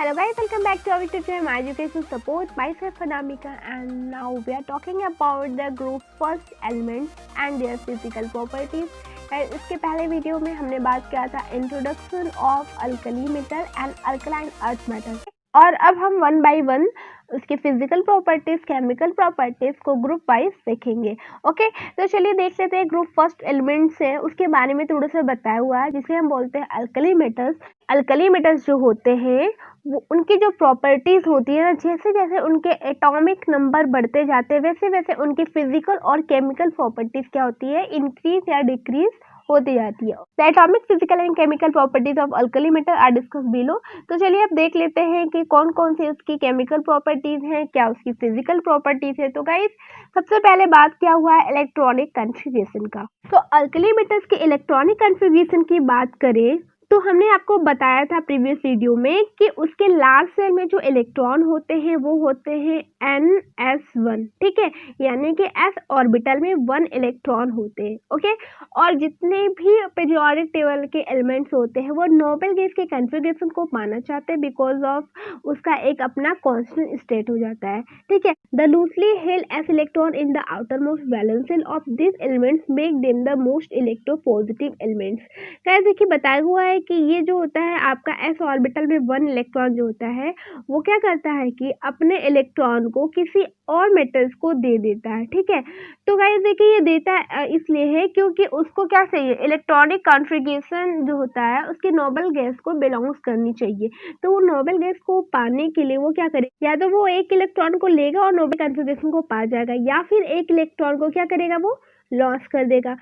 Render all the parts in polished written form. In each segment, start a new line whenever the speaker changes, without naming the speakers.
Hello guys, welcome back to our tutorial My Education Support. Myself Anamika, and now we are talking about the group first elements and their physical properties. इसके पहले video में हमने बात किया था introduction of alkali metal and alkaline earth metal, और अब हम वन बाय वन उसके फिजिकल प्रॉपर्टीज, केमिकल प्रॉपर्टीज को ग्रुप वाइज देखेंगे। ओके, तो चलिए देख लेते हैं। ग्रुप फर्स्ट एलिमेंट्स है उसके बारे में थोड़ा सा बताया हुआ है, जिसे हम बोलते हैं अल्कली मेटल्स। अल्कली मेटल्स जो होते हैं वो उनकी जो प्रॉपर्टीज होती है ना, जैसे जैसे उनके एटॉमिक नंबर बढ़ते जाते हैं वैसे वैसे उनकी फिजिकल और केमिकल प्रॉपर्टीज क्या होती है, इंक्रीज या डिक्रीज होती जाती है। The atomic, physical and chemical properties of alkali metal are discuss below. तो चलिए अब देख लेते हैं कि कौन कौन सी उसकी केमिकल प्रॉपर्टीज हैं, क्या उसकी फिजिकल प्रॉपर्टीज है। तो गाइस, सबसे पहले बात क्या हुआ है इलेक्ट्रॉनिक कन्फिग्रेशन का। तो अल्कली मेटल्स के इलेक्ट्रॉनिक कन्फिग्रेशन की बात करें तो हमने आपको बताया था प्रीवियस वीडियो में कि उसके लार्ज शेल में जो इलेक्ट्रॉन होते हैं वो होते हैं NS1, ठीक है, यानी कि S ऑर्बिटल में 1 इलेक्ट्रॉन होते हैं। ओके, और जितने भी पीरियोडिक टेबल के एलिमेंट्स होते हैं वो नोबेल गैस के कन्फिग्रेशन को पाना चाहते हैं, बिकॉज ऑफ उसका एक अपना कांस्टेंट स्टेट हो जाता है। ठीक है, the loosely held S electron in the outer most valence shell of this elements make them the most electropositive elements. क्या देखिए बताया हुआ है कि ये जो होता है आपका S ऑर्बिटल में 1 इलेक्ट्रॉन जो होता है वो क्या करता है कि अपने इलेक्ट्रॉन को किसी और मेटल्स को दे देता है। ठीक है, तो गाइस देखिए ये देता इसलिए है क्योंकि उसको क्या चाहिए, इलेक्ट्रॉनिक कॉन्फ़िगरेशन जो होता है उसकी नोबेल गैस को बिलोंग्स करनी चाहिए। तो वो नोबेल गैस को पाने के लिए वो क्या करे, या तो वो एक इलेक्ट्रॉन को लेगा और नोबेल कॉन्फ़िगरेशन को पा जाएगा, या फिर एक इलेक्ट्रॉन को क्या करेगा, वो लॉस कर देगा।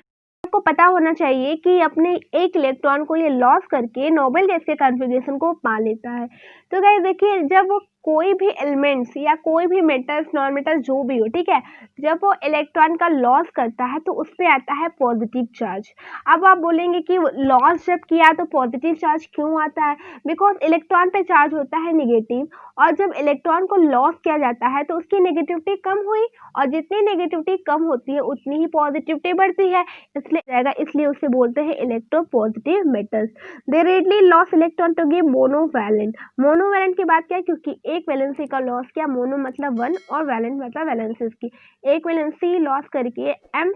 आपको पता होना चाहिए कि अपने एक इलेक्ट्रॉन को ये लॉस करके नोबेल गैस के कॉन्फ़िगरेशन को पा लेता है। तो गाइस देखिए, जब वो कोई भी एलिमेंट्स या कोई भी मेटल्स, नॉन मेटल जो भी हो, ठीक है, जब वो इलेक्ट्रॉन का लॉस करता है तो उस पे आता है पॉजिटिव चार्ज। अब आप बोलेंगे कि लॉस जब किया तो पॉजिटिव चार्ज क्यों आता है, बिकॉज इलेक्ट्रॉन पे चार्ज होता है नेगेटिव, और जब इलेक्ट्रॉन को लॉस किया जाता है तो उसकी नेगेटिविटी कम हुई, और जितनी नेगेटिविटी कम होती है उतनी ही पॉजिटिविटी बढ़ती है, इसलिए उसे बोलते हैं electropositive metals. They readily lose electron to give monovalent. Monovalent की बात क्या है, क्योंकि एक वैलेंसी का लॉस किया, मोनो मतलब 1 और वैलेंट मतलब वैलेंसीज की, एक वैलेंसी लॉस करके M+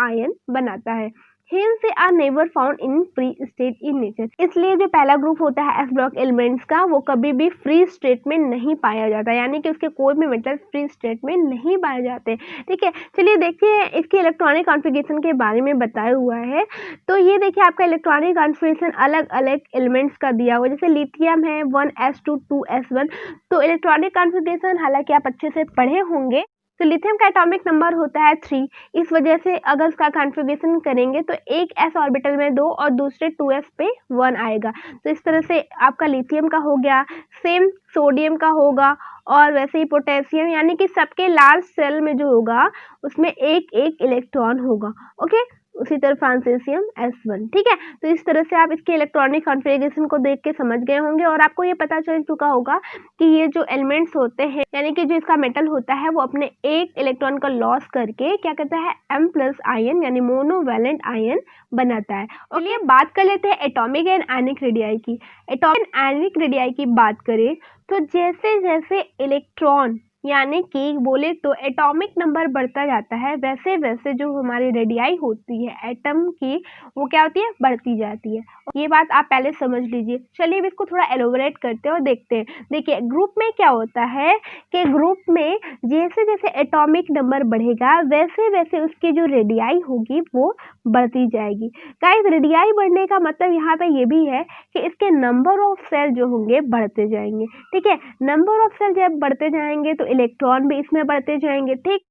आयन बनाता है। Hence they are never found in free state in nature। इसलिए जो पहला ग्रुप होता है S ब्लॉक एलिमेंट्स का वो कभी भी फ्री स्टेट में नहीं पाया जाता, यानी कि उसके कोई भी मेटल फ्री स्टेट में नहीं पाए जाते। ठीक है, चलिए देखिए इसके इलेक्ट्रॉनिक कॉन्फ़िगरेशन के बारे में बताया हुआ है। तो ये देखिए आपका इलेक्ट्रॉनिक कॉन्फ़िगरेशन अलग अलग एलिमेंट्स का दिया हुआ है। जैसे लिथियम है 1s2 2s1। तो इलेक्ट्रॉनिक कॉन्फ़िगरेशन हालांकि आप अच्छे से पढ़े होंगे, तो लिथियम का एटॉमिक नंबर होता है 3। इस वजह से अगर उसका कॉन्फ़िगरेशन करेंगे तो एक S ऑर्बिटल में 2 और दूसरे 2s पे 1 आएगा। तो इस तरह से आपका लिथियम का हो गया, सेम सोडियम का होगा, और वैसे ही पोटेशियम, यानी कि सबके लार्ज शेल में जो होगा उसमें एक एक इलेक्ट्रॉन होगा। ओके, उसी तरह फ्रांसीसियम S1। ठीक है, तो इस तरह से आप इसके इलेक्ट्रॉनिक कॉन्फ़िगरेशन को देख के समझ गए होंगे, और आपको ये पता चल चुका होगा कि ये जो एलिमेंट्स होते हैं, यानी कि जो इसका मेटल होता है वो अपने एक इलेक्ट्रॉन का लॉस करके क्या करता है, M+ आयन यानी मोनोवैलेंट आयन बनाता है। चलिए बात कर लेते हैं एटॉमिक एंड आयनिक रेडियाई की। एटॉमिक आयनिक रेडियाई की बात करें तो जैसे जैसे इलेक्ट्रॉन यानी कि बोले तो एटॉमिक नंबर बढ़ता जाता है, वैसे वैसे जो हमारी रेडियाई होती है एटम की वो क्या होती है, बढ़ती जाती है। ये बात आप पहले समझ लीजिए। चलिए अब इसको थोड़ा एलोबरेट करते हैं और देखते हैं। देखिए ग्रुप में क्या होता है कि ग्रुप में जैसे जैसे एटॉमिक नंबर बढ़ेगा वैसे वैसे उसकी जो रेडियाई होगी वो बढ़ती जाएगी। गाइस, रेडियाई बढ़ने का मतलब यहाँ पे ये भी है कि इसके नंबर ऑफ सेल जो होंगे बढ़ते जाएंगे। ठीक है, नंबर ऑफ सेल जब बढ़ते जाएंगे तो इलेक्ट्रॉन भी इसमें बढ़ते जाएंगे। ठीक,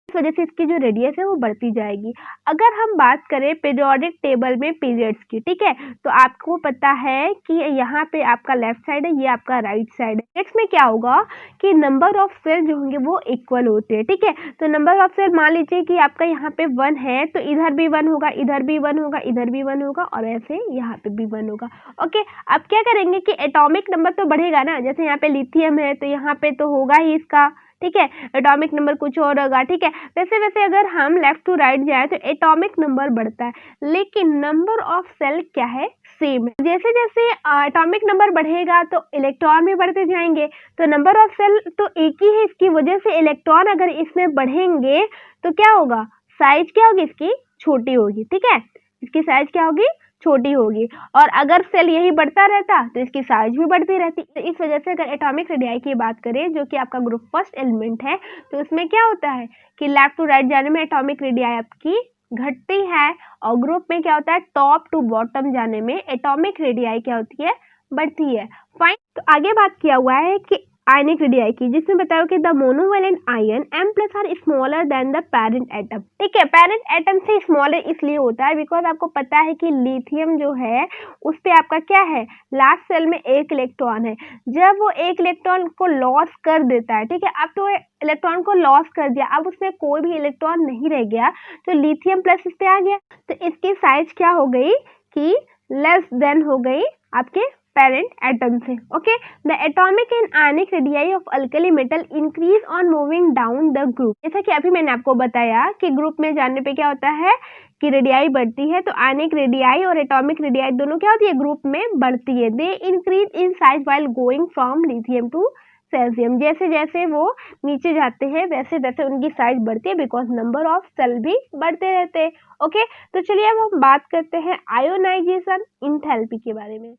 इस वजह से इसकी जो रेडियस है वो बढ़ती जाएगी। अगर हम बात करें पीरियोडिक टेबल में पीरियड्स की, ठीक है, तो आपको पता है कि यहाँ पे आपका लेफ्ट साइड है, ये आपका राइट साइड है। इसमें क्या होगा कि नंबर ऑफ सेल जो होंगे वो इक्वल होते हैं। ठीक है, तो नंबर ऑफ सेल मान लीजिए कि आपका यहाँ पे 1 है तो इधर भी 1 होगा, इधर भी 1 होगा, इधर भी 1 होगा, और ऐसे यहाँ पे भी 1 होगा। ओके, अब क्या करेंगे कि एटॉमिक नंबर तो बढ़ेगा ना, जैसे यहाँ पे लिथियम है तो यहाँ पे तो होगा ही इसका, ठीक है, एटॉमिक नंबर कुछ और होगा। ठीक है, वैसे वैसे अगर हम लेफ्ट टू राइट जाए तो एटॉमिक नंबर बढ़ता है, लेकिन नंबर ऑफ सेल क्या है, सेम है। जैसे जैसे एटॉमिक नंबर बढ़ेगा तो इलेक्ट्रॉन भी बढ़ते जाएंगे। तो नंबर ऑफ सेल तो एक ही है, इसकी वजह से इलेक्ट्रॉन अगर इसमें बढ़ेंगे तो क्या होगा, साइज क्या होगी इसकी, छोटी होगी। ठीक है, इसकी साइज क्या होगी, छोटी होगी। और अगर सेल यही बढ़ता रहता तो इसकी साइज भी बढ़ती रहती। तो इस वजह से अगर एटॉमिक रेडियाई की बात करें, जो कि आपका ग्रुप फर्स्ट एलिमेंट है, तो उसमें क्या होता है कि लेफ्ट टू राइट जाने में एटॉमिक रेडियाई आपकी घटती है, और ग्रुप में क्या होता है, टॉप टू बॉटम जाने में एटॉमिक रेडियाई क्या होती है, बढ़ती है। फाइन। तो आगे बात किया हुआ है कि आयनिक रेडियाई की, जिसमें बताओ कि the monovalent ion M+ are smaller than the parent atom. ठीक है, पेरेंट एटम से स्मॉलर इसलिए होता है बिकॉज आपको पता है कि लिथियम जो है उस पे आपका क्या है, लास्ट सेल में एक इलेक्ट्रॉन है। जब वो एक इलेक्ट्रॉन को लॉस कर देता है, ठीक है, अब तो इलेक्ट्रॉन को लॉस कर दिया, अब उसमें कोई भी इलेक्ट्रॉन नहीं रह गया, तो लिथियम प्लस इस पे आ गया, तो इसकी साइज क्या हो गई कि लेस देन हो गई आपके पेरेंट एटम से। Okay, the atomic and ionic radii of alkali metal increase on moving down the group. जैसा कि अभी मैंने आपको बताया कि ग्रुप में जाने पे क्या होता है कि रेडियाई बढ़ती है, तो आयनिक रेडियाई और एटॉमिक रेडियाई दोनों क्या होती है, ग्रुप में बढ़ती है। They increase in size while going from lithium to caesium. जैसे जैसे वो नीचे जाते हैं वैसे वैसे उनकी साइज बढ़ती है, बिकॉज नंबर ऑफ सेल भी बढ़ते रहते हैं। ओके, तो चलिए अब हम बात करते हैं आयोनाइजेशन इंथैल्पी के बारे में।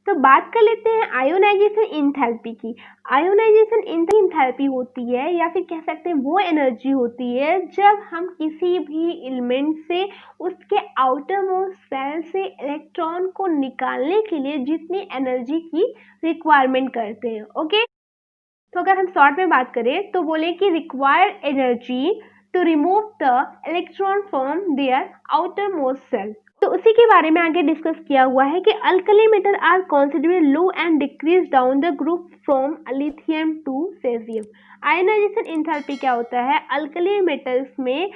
तो बात कर लेते हैं आयोनाइजेशन इंथैल्पी की। आयोनाइजेशन इंथैल्पी होती है, या फिर कह सकते हैं वो एनर्जी होती है जब हम किसी भी एलिमेंट से उसके आउटर मोस्ट सेल से इलेक्ट्रॉन को निकालने के लिए जितनी एनर्जी की रिक्वायरमेंट करते हैं। ओके, तो अगर हम शॉर्ट में बात करें तो बोले कि required energy to remove the electron from their outer most shell. तो उसी के बारे में आगे डिस्कस किया हुआ है कि alkali metal are considerably low and decrease down the group from lithium to caesium. Ionization enthalpy क्या होता है, अल्कली मेटल्स में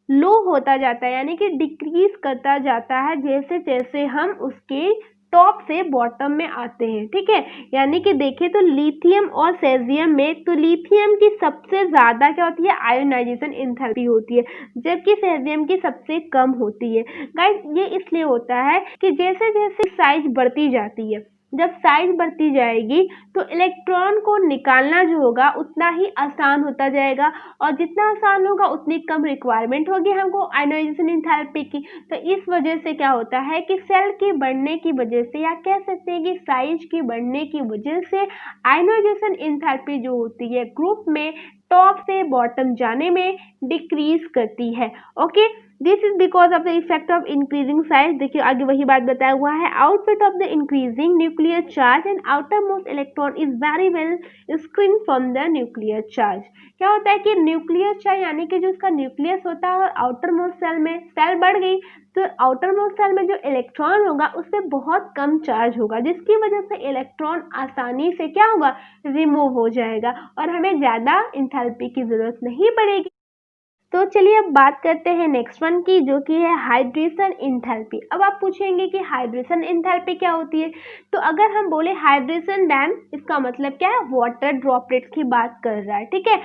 लो होता जाता है, यानी कि डिक्रीज करता जाता है जैसे जैसे हम उसके टॉप से बॉटम में आते हैं। ठीक है, यानी कि देखें तो लिथियम और सेजियम में, तो लिथियम की सबसे ज्यादा क्या होती है, आयोनाइजेशन एंथैल्पी होती है, जबकि सेजियम की सबसे कम होती है। गाइस, ये इसलिए होता है कि जैसे जैसे साइज बढ़ती जाती है, जब साइज बढ़ती जाएगी तो इलेक्ट्रॉन को निकालना जो होगा उतना ही आसान होता जाएगा, और जितना आसान होगा उतनी कम रिक्वायरमेंट होगी हमको आयोनाइजेशन एंथैल्पी की। तो इस वजह से क्या होता है कि सेल के बढ़ने की वजह से, या कह सकते हैं कि साइज के बढ़ने की वजह से आयोनाइजेशन एंथैल्पी जो होती है ग्रुप में टॉप से बॉटम जाने में डिक्रीज करती है। Okay, this is because of the effect of increasing size. देखिए आगे वही बात बताया हुआ है, output of the increasing nuclear charge and outer most electron is very well screen from the nuclear charge. क्या होता है कि न्यूक्लियर चार्ज यानी कि जो उसका न्यूक्लियस होता है और आउटर मोस्ट सेल में सेल बढ़ गई तो आउटर मोस्ट सेल में जो इलेक्ट्रॉन होगा उससे बहुत कम चार्ज होगा, जिसकी वजह से इलेक्ट्रॉन आसानी से क्या होगा, रिमूव हो जाएगा और हमें ज्यादा एंथैल्पी की जरूरत नहीं पड़ेगी। तो चलिए अब बात करते हैं नेक्स्ट वन की, जो कि है हाइड्रेशन एंथैल्पी। अब आप पूछेंगे कि हाइड्रेशन एंथैल्पी क्या होती है, तो अगर हम बोले हाइड्रेशन डैम, इसका मतलब क्या है, वाटर ड्रॉपलेट की बात कर रहा है। ठीक है,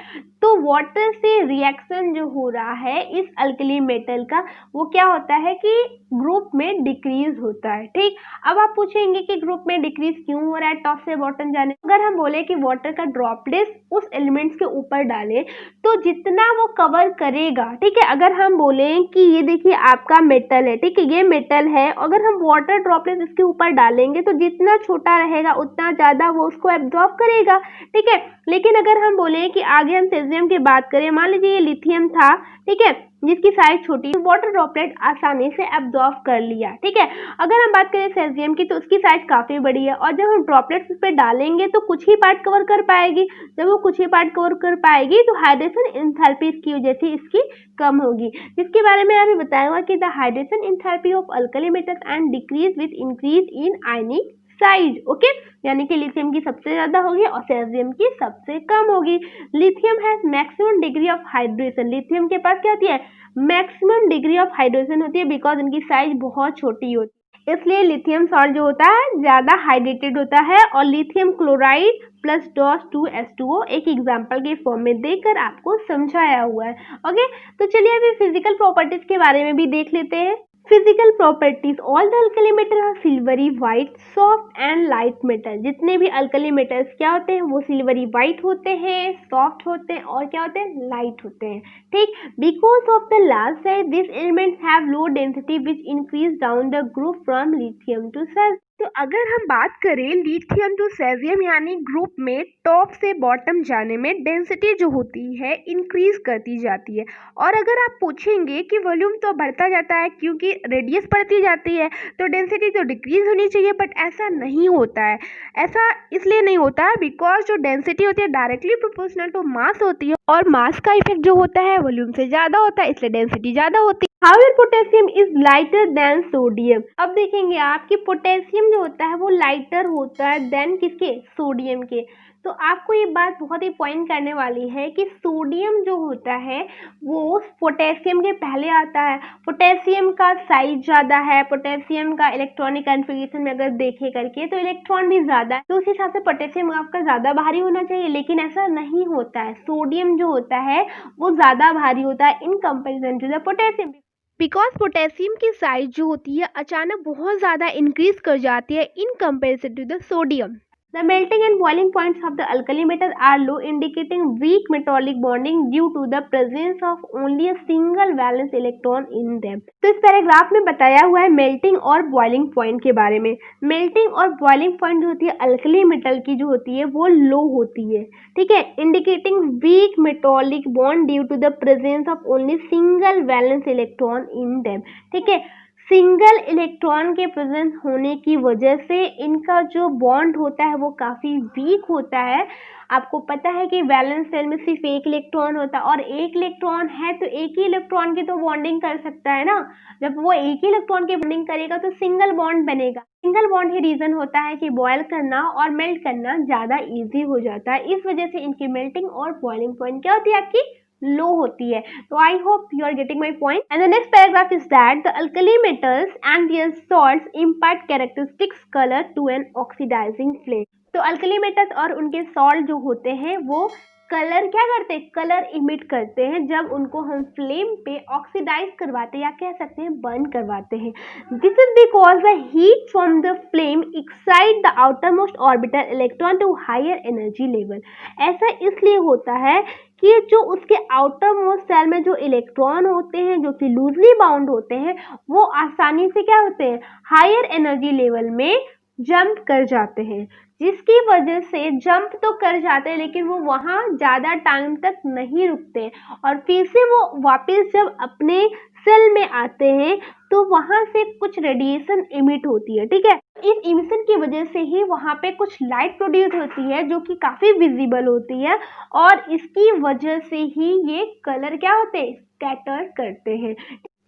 तो वाटर से रिएक्शन जो हो रहा है इस अल्कली मेटल का, वो क्या होता है कि ग्रुप में डिक्रीज होता है। ठीक, अब आप पूछेंगे कि ग्रुप में डिक्रीज क्यों हो रहा है टॉप से बॉटम जाने। अगर हम बोले कि वाटर का ड्रॉपलेट उस एलिमेंट्स के ऊपर डाले तो जितना वो कवर करेगा, ठीक है, अगर हम बोले कि ये देखिए आपका मेटल है, ठीक है, ये मेटल है, अगर हम वाटर ड्रॉपलेट इसके ऊपर डालेंगे तो जितना छोटा रहेगा उतना ज्यादा वो उसको एब्जॉर्ब करेगा। ठीक है, लेकिन अगर हम बोले कि आगे हम सेजियम की बात करें, मान लीजिए ये लिथियम था, ठीक है, जिसकी साइज छोटी, वाटर ड्रॉपलेट आसानी से एब्जॉर्ब कर लिया। ठीक है, अगर हम बात करें सेजियम की तो उसकी साइज काफी बड़ी है और जब हम ड्रॉपलेट्स उस पर डालेंगे तो कुछ ही पार्ट कवर कर पाएगी। जब वो कुछ ही पार्ट कवर कर पाएगी तो हाइड्रेशन एंथैल्पी की वजह से इसकी कम होगी, जिसके बारे में अभी बताया हुआ कि the hydration enthalpy of alkali metals and decrease with increase in ionic size. Okay, यानी कि लिथियम की सबसे ज्यादा होगी और सेजियम की सबसे कम होगी। Lithium has maximum degree of hydration, lithium के पास क्या होती है, मैक्सिमम डिग्री ऑफ हाइड्रेशन होती है, बिकॉज इनकी साइज बहुत छोटी होती है, इसलिए लिथियम सॉल्ट जो होता है ज्यादा हाइड्रेटेड होता है। और लिथियम क्लोराइड प्लस DOS2H2O एक एग्जाम्पल के फॉर्म में देकर आपको समझाया हुआ है। ओके, तो चलिए अभी फिजिकल प्रॉपर्टीज के बारे में भी देख लेते हैं। Physical properties, all the alkali metal are silvery white soft and light metal. जितने भी अल्कली मेटल्स क्या होते हैं वो सिल्वरी वाइट होते हैं, सॉफ्ट होते हैं और क्या होते हैं, लाइट होते हैं। ठीक, because of the large size this elements have low density which increase down the group from lithium to selenium. तो अगर हम बात करें लिथियम टू सेलेनियम यानी ग्रुप में टॉप से बॉटम जाने में डेंसिटी जो होती है इंक्रीज करती जाती है। और अगर आप पूछेंगे कि वॉल्यूम तो बढ़ता जाता है क्योंकि रेडियस बढ़ती जाती है तो डेंसिटी तो डिक्रीज होनी चाहिए, बट ऐसा नहीं होता है। ऐसा इसलिए नहीं होता है बिकॉज जो डेंसिटी होती है डायरेक्टली प्रोपोर्शनल टू मास होती है और मास का इफेक्ट जो होता है वॉल्यूम से ज़्यादा होता है, इसलिए डेंसिटी ज़्यादा होती है। However, potassium is lighter than sodium. अब देखेंगे आप कि पोटेशियम जो होता है वो लाइटर होता है देन किसके, सोडियम के। तो आपको ये बात बहुत ही पॉइंट करने वाली है कि सोडियम जो होता है वो पोटेशियम के पहले आता है। पोटेशियम का साइज ज़्यादा है, पोटेशियम का इलेक्ट्रॉनिक कन्फिगरेशन में अगर देखे करके तो इलेक्ट्रॉन भी ज़्यादा है, तो उस हिसाब से पोटेशियम आपका ज़्यादा भारी होना चाहिए, लेकिन ऐसा नहीं होता है। सोडियम जो होता है वो ज़्यादा भारी होता है in comparison to the potassium, because potassium की साइज जो होती है अचानक बहुत ज़्यादा इंक्रीज कर जाती है in comparison to the sodium. The melting and boiling points of the alkali metal are low, indicating weak metallic bonding due to the presence of only a single valence electron in them. तो इस paragraph में बताया हुआ है melting और boiling point के बारे में। मेल्टिंग और बॉइलिंग पॉइंट जो होती है अल्कली मेटल की जो होती है वो लो होती है, ठीक है, indicating weak metallic bond due to the presence of only single valence electron in them. ठीक है, सिंगल इलेक्ट्रॉन के प्रेजेंस होने की वजह से इनका जो बॉन्ड होता है वो काफ़ी वीक होता है। आपको पता है कि वैलेंस शेल में सिर्फ एक इलेक्ट्रॉन होता है और एक इलेक्ट्रॉन है तो एक ही इलेक्ट्रॉन की तो बॉन्डिंग कर सकता है ना। जब वो एक ही इलेक्ट्रॉन की बॉन्डिंग करेगा तो सिंगल बॉन्ड बनेगा। सिंगल बॉन्ड ही रीजन होता है कि बॉयल करना और मेल्ट करना ज़्यादा ईजी हो जाता है। इस वजह से इनकी मेल्टिंग और बॉइलिंग पॉइंट क्या होती है, आपकी लो होती है। तो I hope you are getting my point. And the next paragraph is that the alkali metals and their salts impart characteristics colour to an oxidising flame. तो अल्कली मेटल्स और उनके सॉल्ट जो होते हैं वो कलर क्या करते हैं, कलर इमिट करते हैं जब उनको हम फ्लेम पे ऑक्सीडाइज करवाते हैं या कह सकते हैं बर्न करवाते हैं। This is because the heat from the flame excite the outer most orbital electron to higher energy level. ऐसा इसलिए होता है कि जो उसके आउटर मोस्ट सेल में जो इलेक्ट्रॉन होते हैं जो कि लूजली बाउंड होते हैं वो आसानी से क्या होते हैं, हायर एनर्जी लेवल में जंप कर जाते हैं, जिसकी वजह से जंप तो कर जाते हैं लेकिन वो वहाँ ज़्यादा टाइम तक नहीं रुकते और फिर से वो वापस जब अपने सेल में आते हैं तो वहाँ से कुछ रेडिएशन इमिट होती है। ठीक है, इस इमिशन की वजह से ही वहाँ पे कुछ लाइट प्रोड्यूस होती है जो कि काफ़ी विजिबल होती है और इसकी वजह से ही ये कलर क्या होते हैं, स्कैटर करते हैं।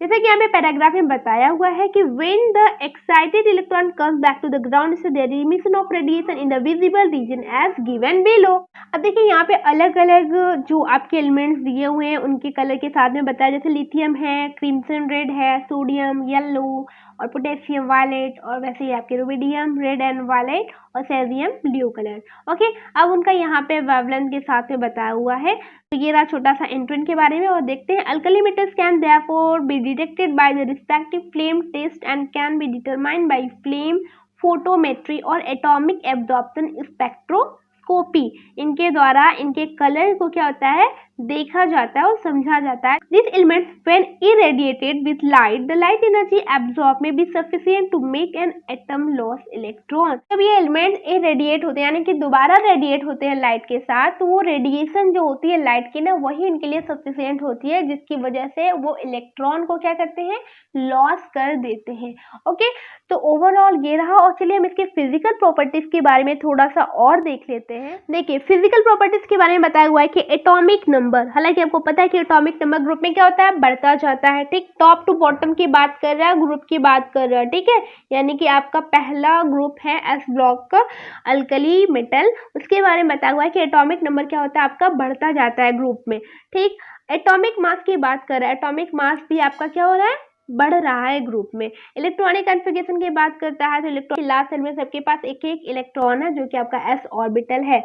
जैसे कि यहाँ पे पैराग्राफ में बताया हुआ है कि when the excited electron comes back to the ground so there is emission of radiation in the visible region as given below। अब देखिए यहाँ पे अलग अलग जो आपके एलिमेंट्स दिए हुए हैं उनके कलर के साथ में बताया, जैसे लिथियम है क्रिम्सन रेड है, सोडियम येलो और पोटेशियम वायलेट और वैसे ही आपके रुबिडियम रेड एंड वायलेट और सेजियम ब्लू कलर। ओके, अब उनका यहाँ पे वेवलेंथ के साथ में बताया हुआ है। तो ये रहा छोटा सा एंट्रेंस के बारे में और देखते हैं alkali metals can therefore be detected by the respective flame test and can be determined by flame photometry और एटॉमिक एब्जॉर्प्शन स्पेक्ट्रोस्कोपी। इनके द्वारा इनके कलर को क्या होता है, देखा जाता है और समझा जाता है। This elements when irradiated with light the light energy absorb may be sufficient to make an atom loss electron. जब ये एलिमेंट इरेडिएट होते हैं यानी कि दोबारा रेडिएट होते हैं लाइट के साथ, तो वो रेडिएशन जो होती है लाइट की ना वही इनके लिए सफिशिएंट होती है जिसकी वजह से वो इलेक्ट्रॉन को क्या करते हैं, लॉस कर देते हैं। ओके, तो ओवरऑल ये रहा। और चलिए हम इसके फिजिकल प्रॉपर्टीज के बारे में थोड़ा सा और देख लेते हैं। देखिए फिजिकल प्रॉपर्टीज के बारे में बताया हुआ है कि एटॉमिक नंबर, हालांकि आपको पता है कि एटॉमिक नंबर ग्रुप में क्या होता है, बढ़ता जाता है। ठीक, टॉप टू बॉटम की बात कर रहा है, ग्रुप की बात कर रहा है। ठीक है, यानी कि आपका पहला ग्रुप है एस ब्लॉक का अल्कली मेटल, उसके बारे में बताया हुआ है कि एटॉमिक नंबर क्या होता है, आपका बढ़ता जाता है ग्रुप में। ठीक, एटॉमिक मास की बात कर रहा है, एटॉमिक मास भी आपका क्या हो रहा है, बढ़ रहा है ग्रुप में। इलेक्ट्रॉनिक कॉन्फ़िगरेशन की बात करता है तो इलेक्ट्रॉन की लास्ट सेल में सबके पास एक एक इलेक्ट्रॉन है जो कि आपका s ऑर्बिटल है।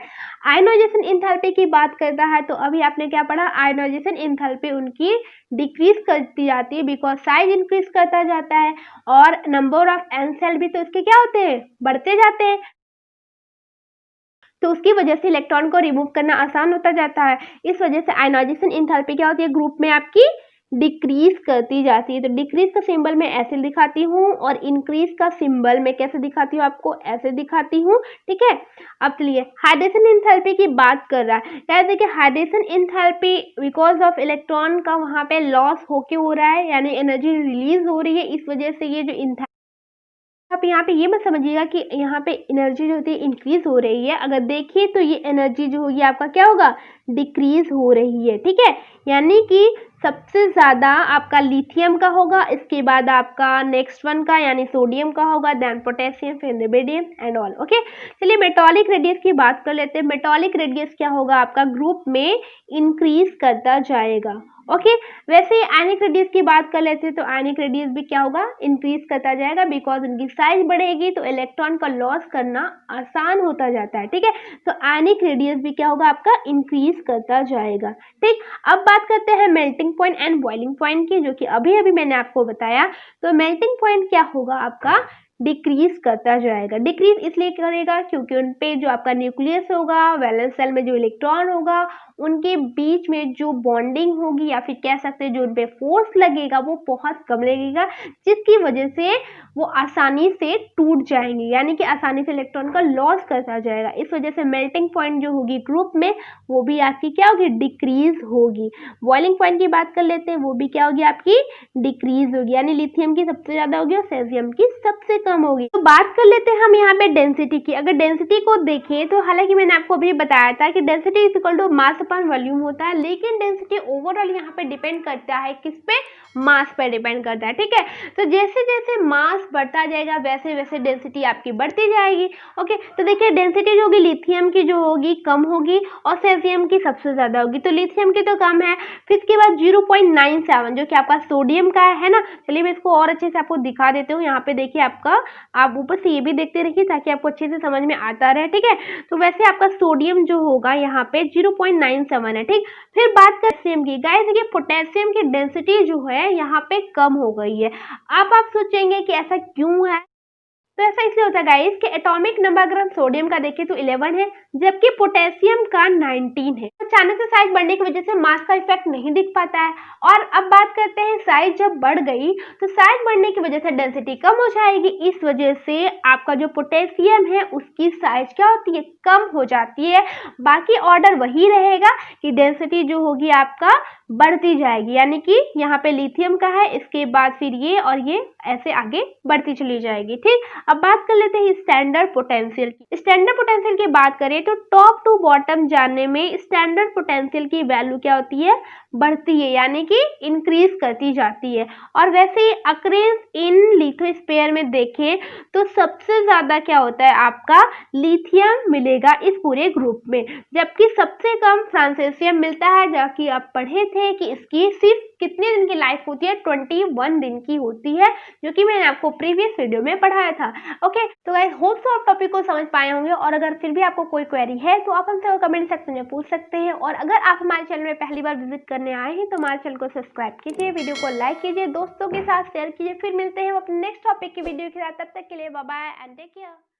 आयनाइजेशन एंथैल्पी की बात करता है तो अभी आपने क्या पढ़ा, आयनाइजेशन एंथैल्पी उनकी डिक्रीज करती जाती है बिकॉज साइज इंक्रीज करता जाता है और नंबर ऑफ n सेल भी तो इसके क्या होते हैं, बढ़ते जाते हैं, तो उसकी वजह से इलेक्ट्रॉन को रिमूव करना आसान होता जाता है। इस वजह से आयनाइजेशन एंथैल्पी क्या होती है, ग्रुप में आपकी डिक्रीज करती जाती है। तो डिक्रीज का सिंबल मैं ऐसे दिखाती हूँ और इंक्रीज का सिंबल मैं कैसे दिखाती हूँ, आपको ऐसे दिखाती हूँ, ठीक है। अब चलिए हाइड्रेशन एंथैल्पी की बात कर रहा है, क्या देखिए hydration enthalpy because of electron का वहां पे लॉस होके हो रहा है, यानी एनर्जी रिलीज हो रही है, इस वजह से ये जो आप यहाँ पे ये मत समझिएगा कि यहाँ पे एनर्जी जो होती है इंक्रीज हो रही है। अगर देखिए तो ये एनर्जी जो होगी आपका क्या होगा, डिक्रीज हो रही है, ठीक है। यानी कि सबसे ज़्यादा आपका लिथियम का होगा, इसके बाद आपका नेक्स्ट वन का यानी सोडियम का होगा, देन पोटेशियम, फिर नेबेडियम एंड ऑल। ओके, चलिए मेटॉलिक रेडियस की बात कर लेते हैं। मेटॉलिक रेडियस क्या होगा आपका, ग्रुप में इंक्रीज करता जाएगा। ओके, वैसे ही आयनिक रेडियस की बात कर लेते हैं तो आयनिक रेडियस भी क्या होगा, इंक्रीज करता जाएगा बिकॉज उनकी साइज बढ़ेगी तो इलेक्ट्रॉन का लॉस करना आसान होता जाता है, ठीक है। तो आयनिक रेडियस भी क्या होगा आपका, इंक्रीज करता जाएगा, ठीक। अब बात करते हैं melting point and boiling point की, जो कि अभी अभी मैंने आपको बताया। तो मेल्टिंग पॉइंट क्या होगा आपका, डिक्रीज करता जाएगा। डिक्रीज इसलिए करेगा क्योंकि उन पे जो आपका न्यूक्लियस होगा, वैलेंस सेल में जो इलेक्ट्रॉन होगा, उनके बीच में जो बॉन्डिंग होगी या फिर कह सकते हैं जो उन पे फोर्स लगेगा वो बहुत कम लगेगा, जिसकी वजह से वो आसानी से टूट जाएंगे, यानी कि आसानी से इलेक्ट्रॉन का लॉस करता जाएगा। इस वजह से मेल्टिंग पॉइंट जो होगी ग्रुप में वो भी आपकी क्या होगी, डिक्रीज होगी। बॉइलिंग पॉइंट की बात कर लेते हैं, वो भी क्या होगी आपकी, डिक्रीज होगी, यानी लिथियम की सबसे ज्यादा होगी और सेजियम की सबसे कम होगी। तो बात कर लेते हैं हम यहाँ पे डेंसिटी की। अगर डेंसिटी को देखें तो हालांकि मैंने आपको अभी बताया था कि density is equal to mass upon volume होता है, लेकिन डेंसिटी ओवरऑल यहाँ पे डिपेंड करता है किस पे, मास पे डिपेंड करता है, ठीक है। तो जैसे जैसे मास बढ़ता जाएगा वैसे वैसे डेंसिटी आपकी बढ़ती जाएगी। ओके, तो देखिए डेंसिटी जो होगी लिथियम की जो होगी कम होगी और सेजियम की सबसे ज्यादा होगी। तो लिथियम की तो कम है, फिर इसके बाद 0.97 जो कि आपका सोडियम का है ना। चलिए मैं इसको और अच्छे से आपको दिखा देती हूँ। यहाँ पे देखिए आपका, आप ऊपर से ये भी देखते रहिए ताकि आपको अच्छे से समझ में आता रहे, ठीक है। तो वैसे आपका सोडियम जो होगा यहाँ पे 0.97 है, ठीक। फिर बात कर पोटेशियम की, गाइस देखिए पोटेशियम की डेंसिटी जो है यहाँ पे कम हो गई है। अब आप सोचेंगे कि ऐसा क्यों है, तो ऐसा इसलिए होता है गाइस कि एटॉमिक नंबर अगर हम सोडियम का देखें तो 11 है, जबकि पोटेशियम का 19 है। अचानक से साइज बढ़ने की वजह से मास का इफेक्ट नहीं दिख पाता है। और अब बात करते हैं साइज जब बढ़ गई तो साइज बढ़ने की वजह से डेंसिटी कम हो जाएगी, इस वजह से आपका जो पोटेशियम है उसकी साइज क्या होती है, कम हो जाती है। बाकी ऑर्डर वही रहेगा कि डेंसिटी जो होगी आपका बढ़ती जाएगी, यानी कि यहाँ पे लिथियम का है, इसके बाद फिर ये और ये ऐसे आगे बढ़ती चली जाएगी, ठीक। अब बात कर लेते हैं स्टैंडर्ड पोटेंशियल की। स्टैंडर्ड पोटेंशियल की बात करें तो टॉप टू बॉटम जाने में स्टैंडर्ड पोटेंशियल की वैल्यू क्या होती है, बढ़ती है, यानी कि इंक्रीज करती जाती है। और वैसे ही अक्रेंस इन लिथोस्फीयर में देखें तो सबसे ज्यादा क्या होता है आपका, लिथियम मिलेगा इस पूरे ग्रुप में, जबकि सबसे कम फ्रांसेसियम मिलता है, जबकि आप पढ़े थे कि इसकी सिर्फ कितने दिन की लाइफ होती है, 21 दिन की होती है, जो कि मैंने आपको प्रीवियस वीडियो में पढ़ाया था। ओके, तो गाइस होप सो आप टॉपिक को समझ पाए होंगे, और अगर फिर भी आपको कोई क्वेरी है तो आप हमसे कमेंट सेक्शन में पूछ सकते हैं। और अगर आप हमारे चैनल में पहली बार विजिट करने आए हैं तो हमारे चैनल को सब्सक्राइब कीजिए, वीडियो को लाइक कीजिए, दोस्तों के साथ शेयर कीजिए। फिर मिलते हैं अपने नेक्स्ट टॉपिक की वीडियो के साथ, तब तक के लिए bye bye and take care.